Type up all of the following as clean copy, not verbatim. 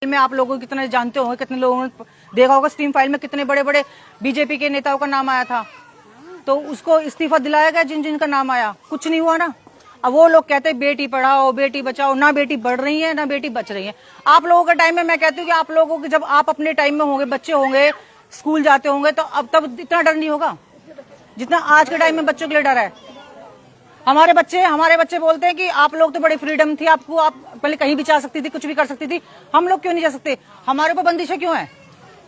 में आप लोगों को कितने जानते होंगे, कितने लोगों ने देखा होगा स्ट्रीम फाइल में कितने बड़े बड़े बीजेपी के नेताओं का नाम आया था, तो उसको इस्तीफा दिलाया गया जिन जिन का नाम आया, कुछ नहीं हुआ ना। अब वो लोग कहते हैं बेटी पढ़ाओ बेटी बचाओ, ना बेटी बढ़ रही है ना बेटी बच रही है। आप लोगों के टाइम में मैं कहती हूँ कि आप लोगों के जब आप अपने टाइम में होंगे, बच्चे होंगे, स्कूल जाते होंगे, तो अब तब इतना डर नहीं होगा जितना आज के टाइम में बच्चों के लिए डर है। हमारे बच्चे बोलते हैं कि आप लोग तो बड़ी फ्रीडम थी, आपको आप पहले कहीं भी जा सकती थी, कुछ भी कर सकती थी, हम लोग क्यों नहीं जा सकते? हमारे ऊपर बंदिशें क्यों है?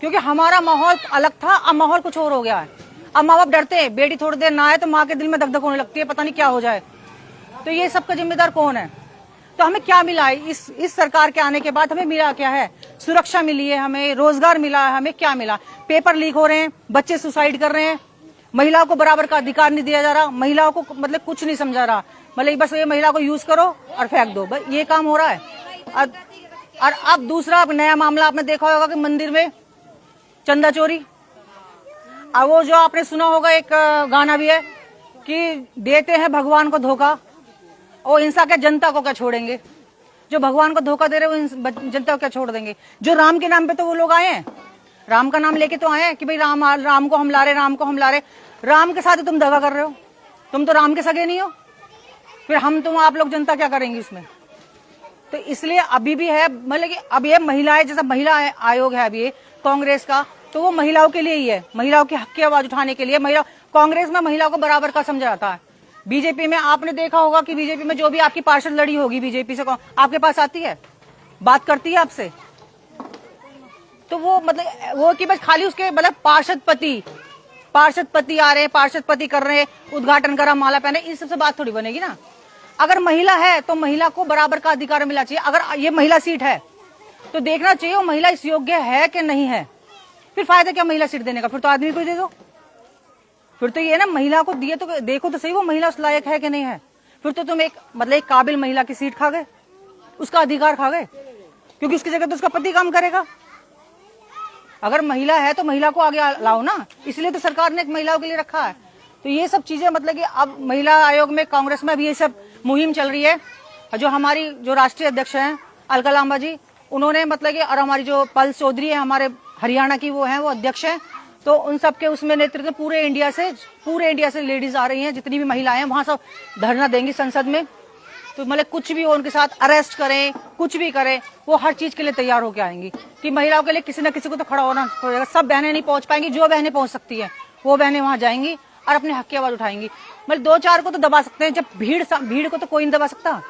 क्योंकि हमारा माहौल अलग था, अब माहौल कुछ और हो गया है। अब माँ बाप डरते हैं, बेटी थोड़ी देर ना आए तो माँ के दिल में धक धक होने लगती है, पता नहीं क्या हो जाए। तो ये सबका जिम्मेदार कौन है? तो हमें क्या मिला है इस सरकार के आने के बाद? हमें मिला क्या है? सुरक्षा मिली है, हमें रोजगार मिला है, हमें क्या मिला? पेपर लीक हो रहे हैं, बच्चे सुसाइड कर रहे हैं, महिलाओं को बराबर का अधिकार नहीं दिया जा रहा, महिलाओं को मतलब कुछ नहीं समझा रहा, मतलब बस ये महिला को यूज करो और फेंक दो, बस ये काम हो रहा है। और अब दूसरा नया मामला आपने देखा होगा कि मंदिर में चंदा चोरी। अब वो जो आपने सुना होगा एक गाना भी है कि देते हैं भगवान को धोखा, वो इंसान के जनता को क्या छोड़ेंगे? जो भगवान को धोखा दे रहे वो जनता को क्या छोड़ देंगे? जो राम के नाम पे तो वो लोग आए हैं, राम का नाम लेके तो आए हैं कि भाई राम को हम ला रहे, राम को हम ला रहे। राम के साथ तुम दगा कर रहे हो, तुम तो राम के सगे नहीं हो, फिर आप लोग जनता क्या करेंगी उसमें? तो इसलिए अभी भी है, मतलब कि अब ये महिलाएं, जैसा महिला आयोग है अभी कांग्रेस का, तो वो महिलाओं के लिए ही है, महिलाओं की हक की आवाज उठाने के लिए। कांग्रेस में महिलाओं को बराबर का समझा जाता है। बीजेपी में आपने देखा होगा कि बीजेपी में जो भी आपकी पार्षद लड़ी होगी बीजेपी से, आपके पास आती है, बात करती है आपसे, तो वो मतलब वो कि बस खाली उसके मतलब पार्षद पति आ रहे हैं, पार्षद पति कर रहे हैं, उद्घाटन करा, माला पहने, इस सबसे बात थोड़ी बनेगी ना। अगर महिला है तो महिला को बराबर का अधिकार मिलना चाहिए। अगर ये महिला सीट है तो देखना चाहिए वो महिला इस योग्य है कि नहीं है। फिर फायदा क्या महिला सीट देने का? फिर तो आदमी को दे दो। फिर तो ये ना, महिला को दिए तो देखो तो सही वो महिला उस लायक है कि नहीं है। फिर तो तुम एक मतलब एक काबिल महिला की सीट खा गए, उसका अधिकार खा गए, क्योंकि उसकी जगह तो उसका पति काम करेगा। अगर महिला है तो महिला को आगे लाओ ना, इसलिए तो सरकार ने एक महिलाओं के लिए रखा है। तो ये सब चीजें मतलब कि अब महिला आयोग में कांग्रेस में भी ये सब मुहिम चल रही है। जो हमारी जो राष्ट्रीय अध्यक्ष हैं अलका लांबा जी, उन्होंने मतलब कि, और हमारी जो पल्स चौधरी है हमारे हरियाणा की, वो अध्यक्ष हैं, तो उन सबके उसमें नेतृत्व पूरे इंडिया से लेडीज आ रही हैं, जितनी भी महिलाएं हैं वहां सब धरना देंगी संसद में। तो मतलब कुछ भी हो उनके साथ, अरेस्ट करें, कुछ भी करें, वो हर चीज के लिए तैयार होकर आएंगी कि महिलाओं के लिए किसी न किसी को तो खड़ा होना पड़ेगा। सब बहनें नहीं पहुंच पाएंगी, जो बहनें पहुंच सकती है वो बहनें वहां जाएंगी और अपने हक की आवाज उठाएंगी। मतलब 2-4 को तो दबा सकते हैं, जब भीड़ को तो कोई नहीं दबा सकता।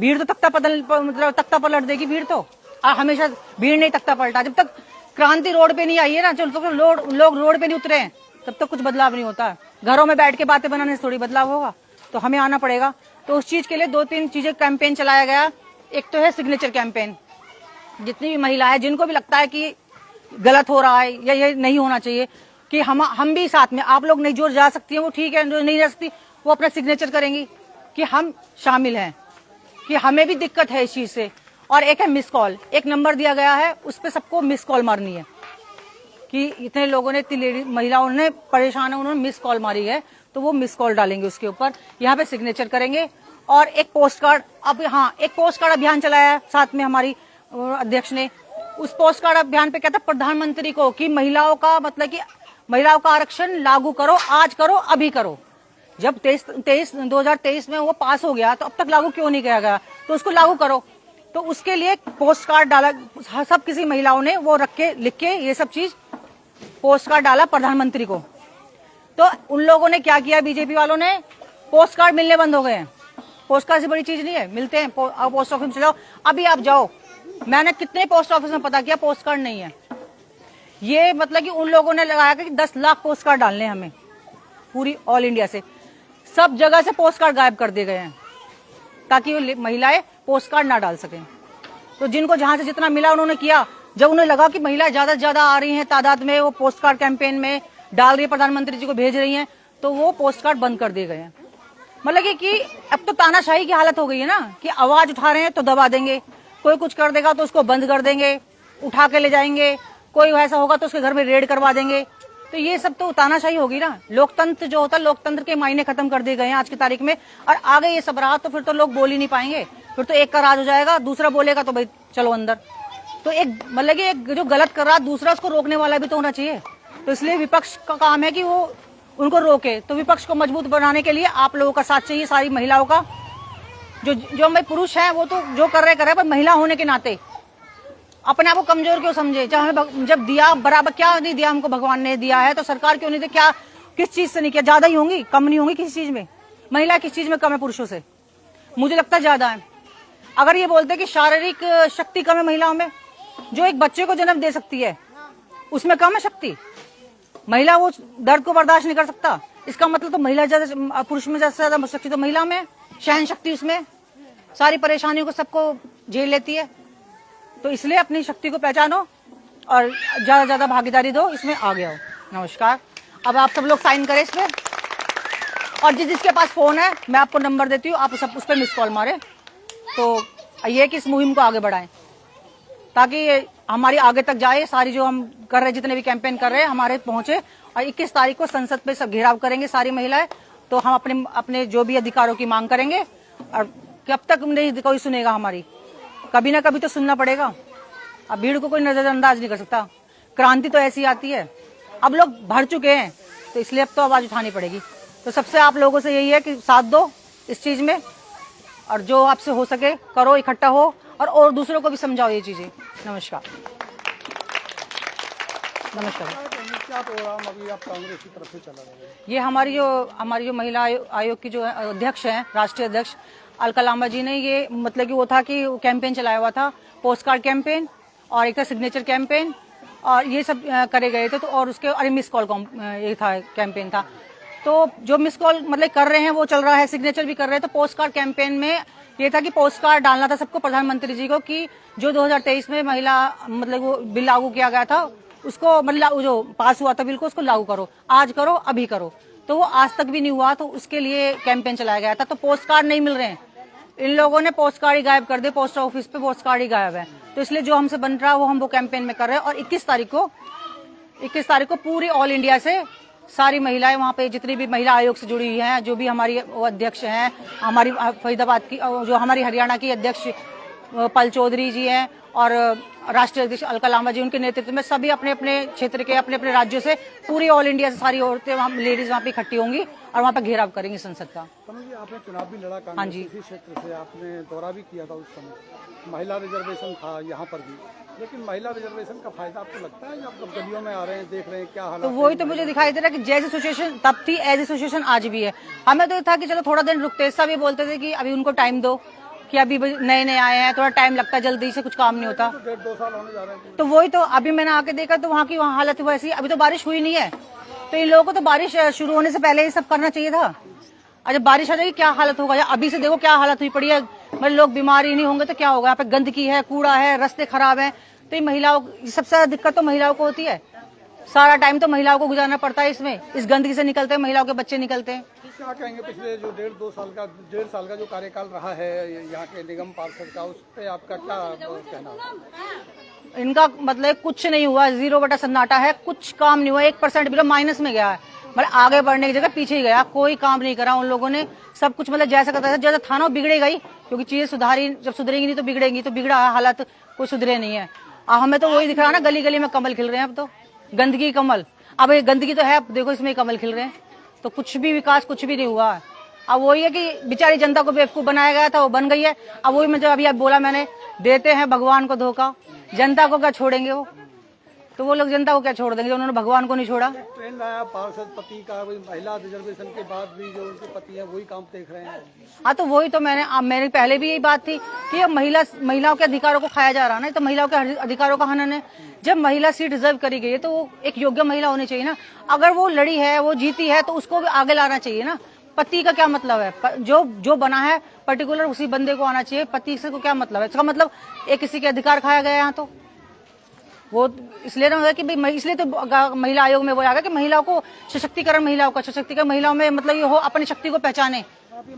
भीड़ तो तख्ता पलट देगी भीड़ तो, हमेशा भीड़ नहीं तख्ता पलटा। जब तक क्रांति रोड पे नहीं आई है ना, जब तक लोग रोड पे नहीं उतरे हैं, तब तक कुछ बदलाव नहीं होता। घरों में बैठ के बातें बनाने से थोड़ी बदलाव होगा, तो हमें आना पड़ेगा। तो उस चीज के लिए 2-3 चीजें कैंपेन चलाया गया। एक तो है सिग्नेचर कैंपेन, जितनी भी महिला है जिनको भी लगता है कि गलत हो रहा है या ये नहीं होना चाहिए, कि हम भी साथ में, आप लोग नहीं जो जा सकती है वो ठीक है, जो नहीं जा सकती वो अपना सिग्नेचर करेंगी कि हम शामिल हैं, कि हमें भी दिक्कत है इस चीज से। और एक है मिस कॉल, एक नंबर दिया गया है, उस पर सबको मिस कॉल मारनी है कि इतने लोगों ने, इतनी महिलाओं ने परेशान है, उन्होंने मिस कॉल मारी है, तो वो मिस कॉल डालेंगे उसके ऊपर, यहाँ पे सिग्नेचर करेंगे। और एक पोस्ट कार्ड, अब एक पोस्ट कार्ड अभियान चलाया साथ में हमारी अध्यक्ष ने। उस पोस्ट कार्ड अभियान पे कहता प्रधानमंत्री को कि महिलाओं का मतलब कि महिलाओं का आरक्षण लागू करो, आज करो, अभी करो। जब 2023 में वो पास हो गया तो अब तक लागू क्यों नहीं किया गया? तो उसको लागू करो। तो उसके लिए पोस्ट कार्ड डाला, सब किसी महिलाओं ने वो लिख के ये सब चीज पोस्ट कार्ड डाला प्रधानमंत्री को। तो उन लोगों ने क्या किया, बीजेपी वालों ने, पोस्ट कार्ड मिलने बंद हो गए हैं। पोस्ट कार्ड से बड़ी चीज नहीं है, मिलते हैं, पोस्ट ऑफिस में चलाओ, अभी आप जाओ। मैंने कितने पोस्ट ऑफिस में पता किया, पोस्ट कार्ड नहीं है। ये मतलब कि उन लोगों ने लगाया कि 10 लाख पोस्ट कार्ड डालने हमें पूरी ऑल इंडिया से, सब जगह से पोस्ट कार्ड गायब कर दिए गए हैं ताकि महिलाएं पोस्ट कार्ड ना डाल सकें। तो जिनको जहां से जितना मिला उन्होंने किया। जब उन्हें लगा कि महिलाएं ज्यादा से ज्यादा आ रही हैं तादाद में, वो पोस्ट कार्ड कैंपेन में डाल रही है, प्रधानमंत्री जी को भेज रही हैं, तो वो पोस्ट कार्ड बंद कर दिए गए हैं। मतलब कि अब तो तानाशाही की हालत हो गई है ना, कि आवाज उठा रहे हैं तो दबा देंगे, कोई कुछ कर देगा तो उसको बंद कर देंगे, उठा के ले जाएंगे, कोई ऐसा होगा तो उसके घर में रेड करवा देंगे। तो ये सब तो तानाशाही होगी ना। लोकतंत्र जो होता है, लोकतंत्र के मायने खत्म कर दिए गए हैं आज की तारीख में। और आगे ये सब रहा तो फिर तो लोग बोल ही नहीं पाएंगे, फिर तो एक का राज हो जाएगा, दूसरा बोलेगा तो भाई चलो अंदर। तो एक मतलब कि एक जो गलत कर रहा है दूसरा उसको रोकने वाला भी तो होना चाहिए। तो इसलिए विपक्ष का काम है कि वो उनको रोके। तो विपक्ष को मजबूत बनाने के लिए आप लोगों का साथ चाहिए, सारी महिलाओं का। जो भाई पुरुष हैं वो तो जो कर रहे पर महिला होने के नाते अपने आप को कमजोर क्यों समझे? चाहे हमें जब दिया बराबर, क्या नहीं दिया हमको भगवान ने दिया है तो सरकार क्यों नहीं दे? क्या किस चीज से नहीं किया? ज्यादा ही होंगी, कम नहीं होंगी किसी चीज में? महिला किस चीज में कम है पुरुषों से? मुझे लगता है ज्यादा है। अगर ये बोलते कि शारीरिक शक्ति कम है महिलाओं में, जो एक बच्चे को जन्म दे सकती है उसमें कम है शक्ति? महिला वो दर्द को बर्दाश्त नहीं कर सकता, इसका मतलब तो महिला ज्यादा, पुरुष में ज्यादा शक्ति तो महिला में, सहन शक्ति उसमें, सारी परेशानियों को सबको झेल लेती है। तो इसलिए अपनी शक्ति को पहचानो और ज्यादा ज्यादा भागीदारी दो, इसमें आगे आओ। नमस्कार। अब आप सब लोग साइन करें इसमें, और जिसके पास फोन है मैं आपको नंबर देती हूँ, आप सब उस पर मिस कॉल मारे। तो ये कि इस मुहिम को आगे बढ़ाएं ताकि हमारी आगे तक जाए, सारी जो हम कर रहे हैं, जितने भी कैंपेन कर रहे हैं हमारे पहुंचे। और 21 तारीख को संसद पे सब घेराव करेंगे सारी महिलाएं। तो हम अपने अपने जो भी अधिकारों की मांग करेंगे, और कब तक नहीं कोई सुनेगा हमारी? कभी ना कभी तो सुनना पड़ेगा। अब भीड़ को कोई नजरअंदाज नहीं कर सकता। क्रांति तो ऐसी आती है। अब लोग भर चुके हैं तो इसलिए अब तो आवाज उठानी पड़ेगी। तो सबसे आप लोगों से यही है कि साथ दो इस चीज में, और जो आपसे हो सके करो, इकट्ठा हो और दूसरों को भी समझाओ ये चीजें। नमस्कार। नमस्कार। क्या प्रोग्राम अभी आप कांग्रेस की तरफ से चला रहे हैं? ये हमारी जो महिला आयोग की जो अध्यक्ष हैं, राष्ट्रीय अध्यक्ष अलका लांबा जी ने ये मतलब कि वो था कि कैंपेन चलाया हुआ था, पोस्ट कार्ड कैंपेन और एक था सिग्नेचर कैंपेन, और ये सब करे गए थे। तो और उसके और मिस कॉल ये था, कैंपेन था। तो जो मिस कॉल मतलब कर रहे हैं वो चल रहा है, सिग्नेचर भी कर रहे हैं। तो पोस्ट कार्ड कैंपेन में ये था कि पोस्ट कार्ड डालना था सबको, प्रधानमंत्री जी को, कि जो 2023 में महिला मतलब वो बिल लागू किया गया था उसको, मतलब जो पास हुआ था बिल को, उसको लागू करो, आज करो, अभी करो। तो वो आज तक भी नहीं हुआ, तो उसके लिए कैंपेन चलाया गया था। तो पोस्ट कार्ड नहीं मिल रहे हैं, इन लोगों ने पोस्ट कार्ड ही गायब कर दिए, पोस्ट ऑफिस पे पोस्ट कार्ड ही गायब है। तो इसलिए जो हमसे बन रहा है वो हम वो कैंपेन में कर रहे हैं। और 21 तारीख को पूरी ऑल इंडिया से सारी महिलाएं वहाँ पे, जितनी भी महिला आयोग से जुड़ी हुई हैं, जो भी हमारी अध्यक्ष हैं, हमारी फरीदाबाद की, जो हमारी हरियाणा की अध्यक्ष पल चौधरी जी हैं, और राष्ट्रीय अध्यक्ष अलका लांबा जी, उनके नेतृत्व में सभी अपने अपने क्षेत्र के, अपने अपने राज्यों से, पूरी ऑल इंडिया से सारी औरतें वहाँ, लेडीज वहाँ पे इकट्ठी होंगी और वहाँ पे घेराव करेंगी संसद का। जी, आपने चुनाव भी लड़ा कांग्रेस, हाँ जी, इसी क्षेत्र से आपने दौरा भी किया था। उस समय महिला रिजर्वेशन था यहाँ पर भी, लेकिन महिला रिजर्वेशन का फायदा आपको लगता है? आप गलियों में आ रहे हैं, देख रहे हैं क्या हालत? तो वही तो मुझे दिखाई दे रहा है कि जैसी सिचुएशन तब थी ऐसी सिचुएशन आज भी है। हमें तो ये था कि चलो थोड़ा दिन रुकते, सब ये बोलते थे कि अभी उनको टाइम दो, कि अभी नए नए आए हैं, थोड़ा टाइम लगता है, जल्दी से कुछ काम नहीं होता। तो 1.5-2 साल होने जा रहे हैं। तो वही तो अभी मैंने आके देखा तो वहाँ की हालत वैसी। अभी तो बारिश हुई नहीं है, तो इन लोगों को तो बारिश शुरू होने से पहले ये सब करना चाहिए था। और जब बारिश आ जाएगी क्या हालत होगा? या अभी से देखो क्या हालत हुई पड़ी है, मतलब लोग बीमार ही नहीं होंगे तो क्या होगा? यहाँ पे गंदगी है, कूड़ा है, रास्ते खराब है। तो ये महिलाओं, सबसे ज्यादा दिक्कत तो महिलाओं को होती है। सारा टाइम तो महिलाओं को गुजारना पड़ता है इसमें, इस गंदगी से निकलते हैं, महिलाओं के बच्चे निकलते हैं। क्या कहेंगे पिछले जो 1.5 साल का जो कार्यकाल रहा है यहाँ के निगम पार्षद का, उस पर आपका क्या कहना? इनका मतलब कुछ नहीं हुआ, 0 सन्नाटा है, कुछ काम नहीं हुआ, 1% भी माइनस में गया है। मतलब आगे बढ़ने की जगह पीछे ही गया, कोई काम नहीं करा उन लोगों ने। सब कुछ मतलब जैसा करता था, जैसा था ना वो बिगड़ेगा ही, क्योंकि चीजें सुधारी, जब सुधरेंगी नहीं तो बिगड़ेंगी। तो बिगड़ा हालत, कोई सुधरे नहीं है। हमें तो वही दिख रहा है ना, गली गली में कमल खिल रहे हैं अब तो, गंदगी कमल। अब ये गंदगी तो है, देखो इसमें कमल खिल रहे हैं। तो कुछ भी विकास कुछ भी नहीं हुआ है। अब वही है कि बेचारी जनता को बेवकूफ बनाया गया था, वो बन गई है। अब वही मतलब अभी बोला मैंने, देते हैं भगवान को धोखा, जनता को क्या छोड़ेंगे वो? तो वो लोग जनता को क्या छोड़ देंगे, उन्होंने भगवान को नहीं छोड़ा। ट्रेंड आया पार्षद पति का, महिला रिजर्वेशन के बाद भी जो उनके पति हैं वही काम देख रहे हैं। हाँ, तो वही तो मैंने पहले भी यही बात थी कि अब महिलाओं के अधिकारों को खाया जा रहा है ना, तो महिलाओं के अधिकारों का हनन है। जब महिला सीट रिजर्व करी गई है तो वो एक योग्य महिला होनी चाहिए ना। अगर वो लड़ी है, वो जीती है, तो उसको भी आगे लाना चाहिए ना। पति का क्या मतलब है? जो बना है पर्टिकुलर उसी बंदे को आना चाहिए, पति से को क्या मतलब है? इसका मतलब एक किसी के अधिकार खाया गया यहाँ। तो वो इसलिए ना कि भाई, इसलिए तो महिला आयोग में वो आ गया कि महिलाओं को सशक्तिकरण, महिलाओं में मतलब ये हो, अपनी शक्ति को पहचाने,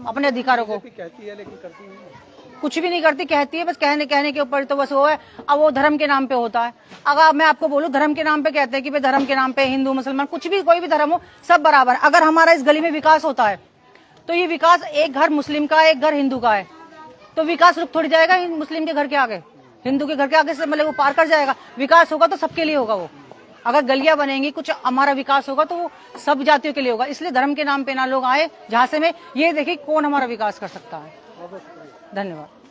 अपने अधिकारों को। कहती है लेकिन करती नहीं है। कुछ भी नहीं करती, कहती है बस, कहने के ऊपर तो बस वो है। अब वो धर्म के नाम पे होता है। अगर मैं आपको बोलूं, धर्म के नाम पे कहते हैं कि भाई धर्म के नाम पे हिंदू मुसलमान कुछ भी, कोई भी धर्म हो, सब बराबर। अगर हमारा इस गली में विकास होता है तो ये विकास एक घर मुस्लिम का है, एक घर हिंदू का है, तो विकास रुक थोड़ी जाएगा मुस्लिम के घर के आगे? हिंदू के घर के आगे से मतलब वो पार कर जाएगा। विकास होगा तो सबके लिए होगा। वो अगर गलियां बनेंगी, कुछ हमारा विकास होगा तो वो सब जातियों के लिए होगा। इसलिए धर्म के नाम पे ना लोग आए झांसे में, ये देखिए कौन हमारा विकास कर सकता है। धन्यवाद।